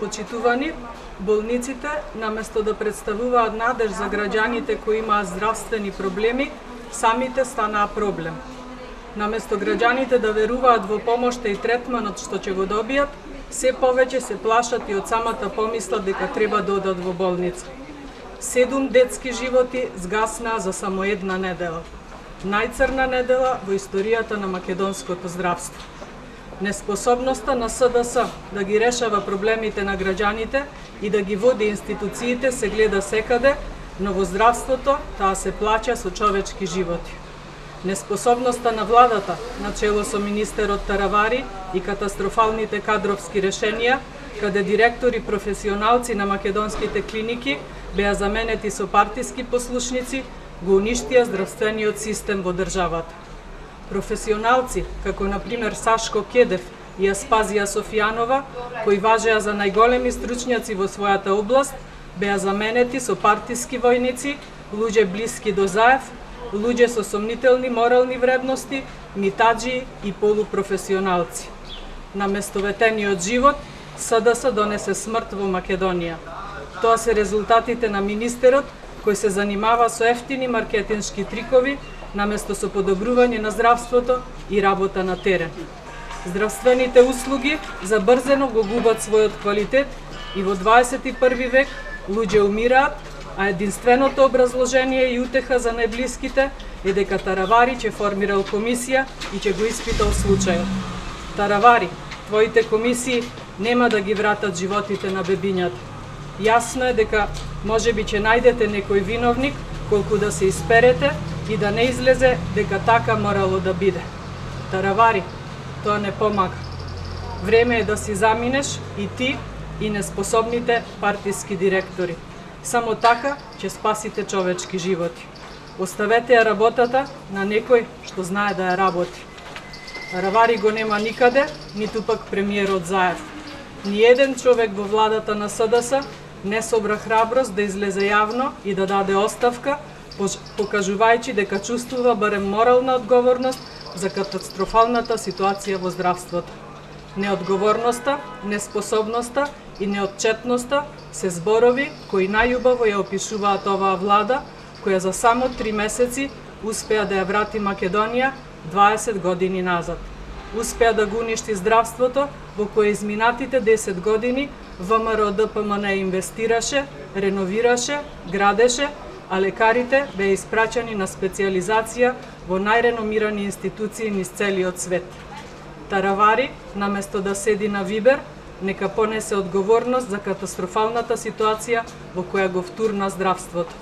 Почитувани, болниците, наместо да представуваат надеж за граѓаните кои имаат здравствени проблеми, самите станаа проблем. Наместо граѓаните да веруваат во помошта и третманот што ќе го добијат, се повеќе се плашат и од самата помисла дека треба да одат во болница. 7 детски животи згаснаа за само една недела. Најцрна недела во историјата на македонското здравство. Неспособноста на СДС да ги решава проблемите на граѓаните и да ги води институциите се гледа секаде, но во здравството таа се плаќа со човечки животи. Неспособноста на владата, на чело со министерот Таравари и катастрофалните кадровски решенија, каде директори професионалци на македонските клиники беа заменети со партиски послушници, го уништија здравствениот систем во државата. Професионалци, како например Сашко Кедев и Аспазија Софијанова, кои важеа за најголеми стручњаци во својата област, беа заменети со партиски војници, луѓе блиски до Заев, луѓе со сомнителни морални вредности, митаџи и полупрофесионалци. Наместо ветениот живот, СДС донесе смрт во Македонија. Тоа се резултатите на министерот, кој се занимава со ефтини маркетиншки трикови, наместо со подобрување на здравството и работа на терен. Здравствените услуги забрзено го губат својот квалитет и во 21 век луѓе умираат, а единственото образложение и утеха за најблиските е дека Таравари ќе формирал комисија и ќе го испитал случајот. Таравари, твоите комисии нема да ги вратат животите на бебињата. Јасно е дека можеби ќе најдете некој виновник, колку да се исперете и да не излезе дека така морало да биде. Таравари, тоа не помага. Време е да си заминеш и ти и неспособните партиски директори. Само така ќе спасите човечки животи. Оставете ја работата на некој што знае да ја работи. Таравари го нема никаде, ниту пак премиерот Заев. Ниеден човек во владата на СДС не собра храброст да излезе јавно и да даде оставка, покажувајќи дека чувствува барем морална одговорност за катастрофалната ситуација во здравството. Неодговорноста, неспособноста и неотчетноста се зборови кои најубаво ја опишуваат оваа влада, која за само 3 месеци успеа да ја врати Македонија 20 години назад. Успеа да го уништи здравството во кое изминатите 10 години ВМРО ДПМН инвестираше, реновираше, градеше, а лекарите беа испраќани на специјализација во најреномирани институции низ целиот свет. Таравари, наместо да седи на Вибер, нека понесе одговорност за катастрофалната ситуација во која го втурна здравството.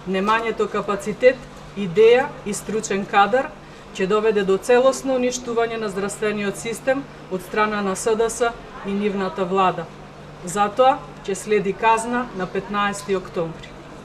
Немањето капацитет, идеја и стручен кадар ќе доведе до целосно уништување на здравствениот систем од страна на СДС и нивната влада. Затоа ќе следи казна на 15 октомври.